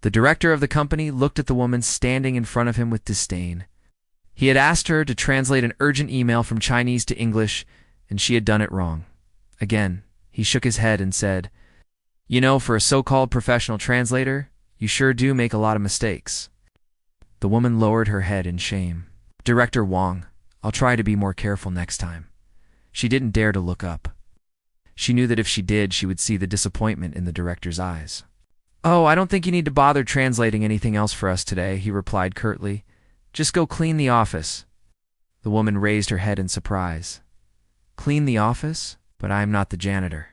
The director of the company looked at the woman standing in front of him with disdain. He had asked her to translate an urgent email from Chinese to English, and she had done it wrong. Again, he shook his head and said, "You know, for a so-called professional translator, you sure do make a lot of mistakes." The woman lowered her head in shame. "Director Wong, I'll try to be more careful next time." She didn't dare to look up. She knew that if she did, she would see the disappointment in the director's eyes. "Oh, I don't think you need to bother translating anything else for us today," he replied curtly. "Just go clean the office." The woman raised her head in surprise. "Clean the office? But I am not the janitor."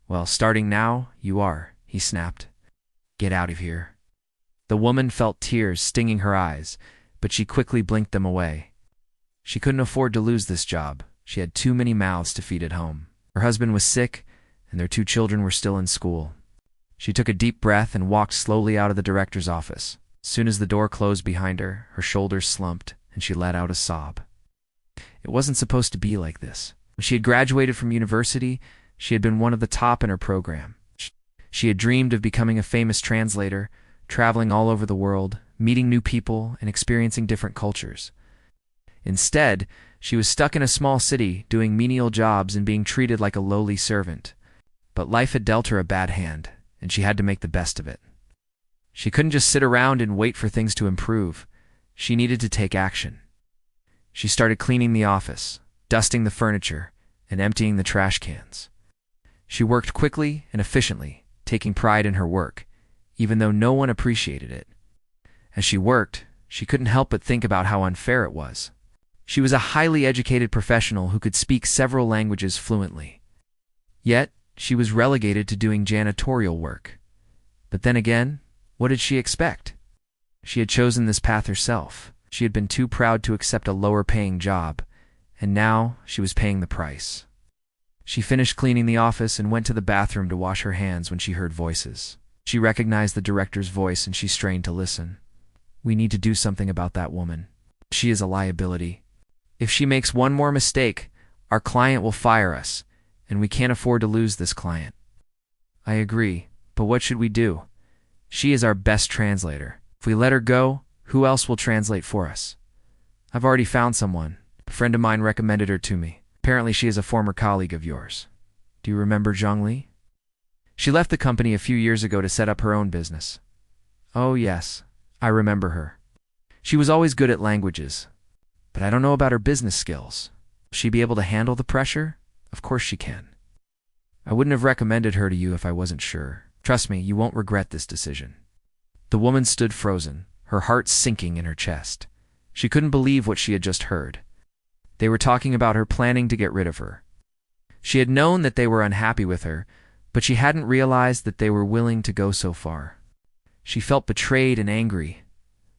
"Well, starting now, you are," he snapped. "Get out of here." The woman felt tears stinging her eyes, but she quickly blinked them away. She couldn't afford to lose this job. She had too many mouths to feed at home. Her husband was sick, and their 2 children were still in school. She took a deep breath and walked slowly out of the director's office. As soon as the door closed behind her, her shoulders slumped, and she let out a sob. It wasn't supposed to be like this. When she had graduated from university, she had been one of the top in her program. She had dreamed of becoming a famous translator, traveling all over the world, meeting new people, and experiencing different cultures. Instead, she was stuck in a small city, doing menial jobs and being treated like a lowly servant. But life had dealt her a bad hand, and she had to make the best of it. She couldn't just sit around and wait for things to improve. She needed to take action. She started cleaning the office, dusting the furniture, and emptying the trash cans. She worked quickly and efficiently, taking pride in her work, even though no one appreciated it. As she worked, she couldn't help but think about how unfair it was. She was a highly educated professional who could speak several languages fluently. Yet, she was relegated to doing janitorial work. But then again, what did she expect? She had chosen this path herself. She had been too proud to accept a lower-paying job, and now she was paying the price. She finished cleaning the office and went to the bathroom to wash her hands when she heard voices. She recognized the director's voice and she strained to listen. "We need to do something about that woman. She is a liability. If she makes one more mistake, our client will fire us, and we can't afford to lose this client." "I agree, but what should we do? She is our best translator. If we let her go, who else will translate for us?" "I've already found someone. A friend of mine recommended her to me. Apparently she is a former colleague of yours. Do you remember Zhang Li? She left the company a few years ago to set up her own business." "Oh yes, I remember her. She was always good at languages, but I don't know about her business skills. Will she be able to handle the pressure?" "Of course she can. I wouldn't have recommended her to you if I wasn't sure. Trust me, you won't regret this decision." The woman stood frozen, her heart sinking in her chest. She couldn't believe what she had just heard. They were talking about her planning to get rid of her. She had known that they were unhappy with her, but she hadn't realized that they were willing to go so far. She felt betrayed and angry,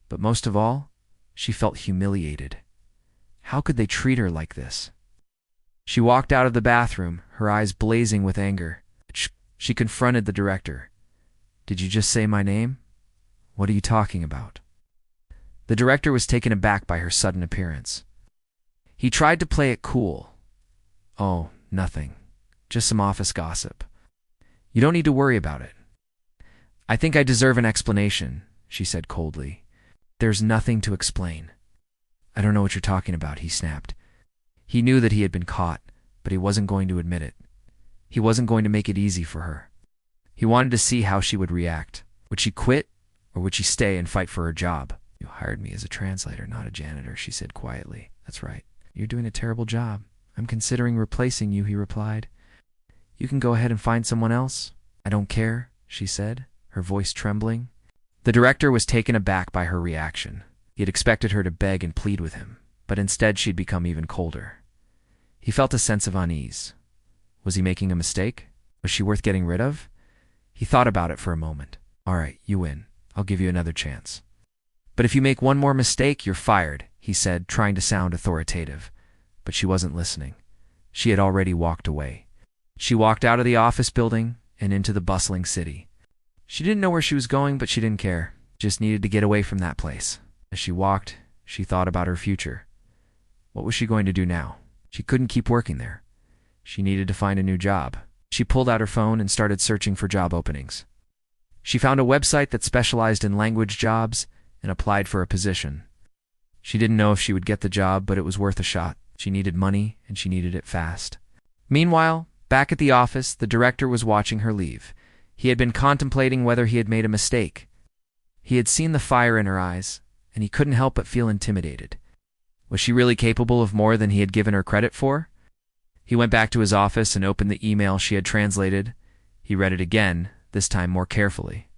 but most of all, she felt humiliated. How could they treat her like this? She walked out of the bathroom, her eyes blazing with anger. She confronted the director. "Did you just say my name? What are you talking about?" The director was taken aback by her sudden appearance. He tried to play it cool. "Oh, nothing. Just some office gossip. You don't need to worry about it." "I think I deserve an explanation," she said coldly. "There's nothing to explain." "I don't know what you're talking about," he snapped. He knew that he had been caught, but he wasn't going to admit it. He wasn't going to make it easy for her. He wanted to see how she would react. Would she quit, or would she stay and fight for her job? "You hired me as a translator, not a janitor," she said quietly. "That's right. You're doing a terrible job. I'm considering replacing you," he replied. "You can go ahead and find someone else." "I don't care," she said, her voice trembling. The director was taken aback by her reaction. He had expected her to beg and plead with him, but instead she'd become even colder. He felt a sense of unease. Was he making a mistake? Was she worth getting rid of? He thought about it for a moment. "All right, you win. I'll give you another chance. But if you make one more mistake, you're fired," he said, trying to sound authoritative. But she wasn't listening. She had already walked away. She walked out of the office building and into the bustling city. She didn't know where she was going, but she didn't care. Just needed to get away from that place. As she walked, she thought about her future. What was she going to do now? She couldn't keep working there. She needed to find a new job. She pulled out her phone and started searching for job openings. She found a website that specialized in language jobs and applied for a position. She didn't know if she would get the job, but it was worth a shot. She needed money, and she needed it fast. Meanwhile, back at the office, the director was watching her leave. He had been contemplating whether he had made a mistake. He had seen the fire in her eyes, and he couldn't help but feel intimidated. Was she really capable of more than he had given her credit for? He went back to his office and opened the email she had translated. He read it again, this time more carefully.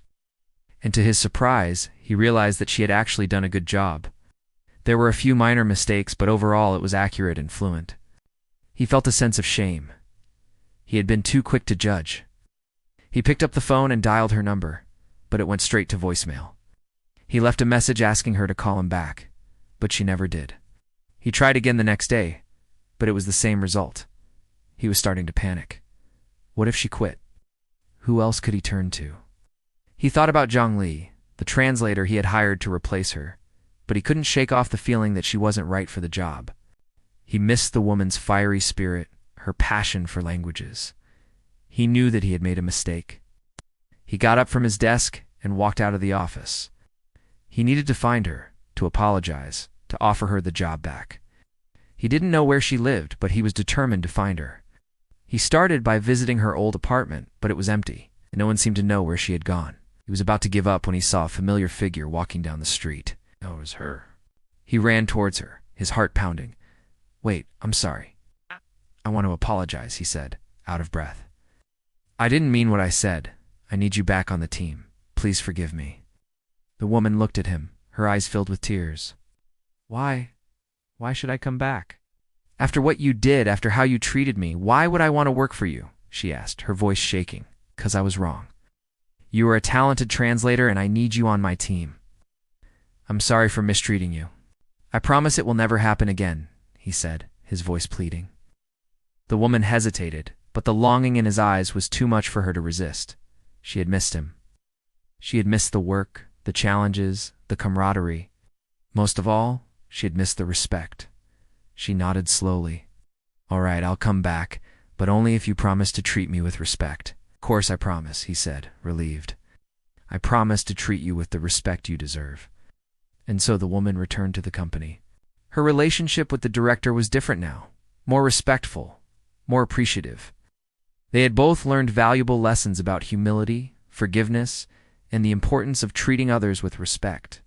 And to his surprise, he realized that she had actually done a good job. There were a few minor mistakes, but overall it was accurate and fluent. He felt a sense of shame. He had been too quick to judge. He picked up the phone and dialed her number, but it went straight to voicemail. He left a message asking her to call him back, but she never did. He tried again the next day, but it was the same result. He was starting to panic. What if she quit? Who else could he turn to? He thought about Zhang Li, the translator he had hired to replace her, but he couldn't shake off the feeling that she wasn't right for the job. He missed the woman's fiery spirit, her passion for languages. He knew that he had made a mistake. He got up from his desk and walked out of the office. He needed to find her, to apologize, to offer her the job back. He didn't know where she lived, but he was determined to find her. He started by visiting her old apartment, but it was empty, and no one seemed to know where she had gone. He was about to give up when he saw a familiar figure walking down the street. Oh, it was her. He ran towards her, his heart pounding. "Wait, I'm sorry. I want to apologize," he said, out of breath. "I didn't mean what I said. I need you back on the team. Please forgive me." The woman looked at him, her eyes filled with tears. Why? Why should I come back? After what you did, after how you treated me, why would I want to work for you? She asked, her voice shaking. 'Cause I was wrong. You are a talented translator and I need you on my team. I'm sorry for mistreating you. I promise it will never happen again, he said, his voice pleading. The woman hesitated, but the longing in his eyes was too much for her to resist. She had missed him. She had missed the work, the challenges, the camaraderie. Most of all, she had missed the respect. She nodded slowly. All right, I'll come back, but only if you promise to treat me with respect. Of course I promise, he said, relieved. I promise to treat you with the respect you deserve. And so the woman returned to the company. Her relationship with the director was different now, more respectful, more appreciative. They had both learned valuable lessons about humility, forgiveness, and the importance of treating others with respect.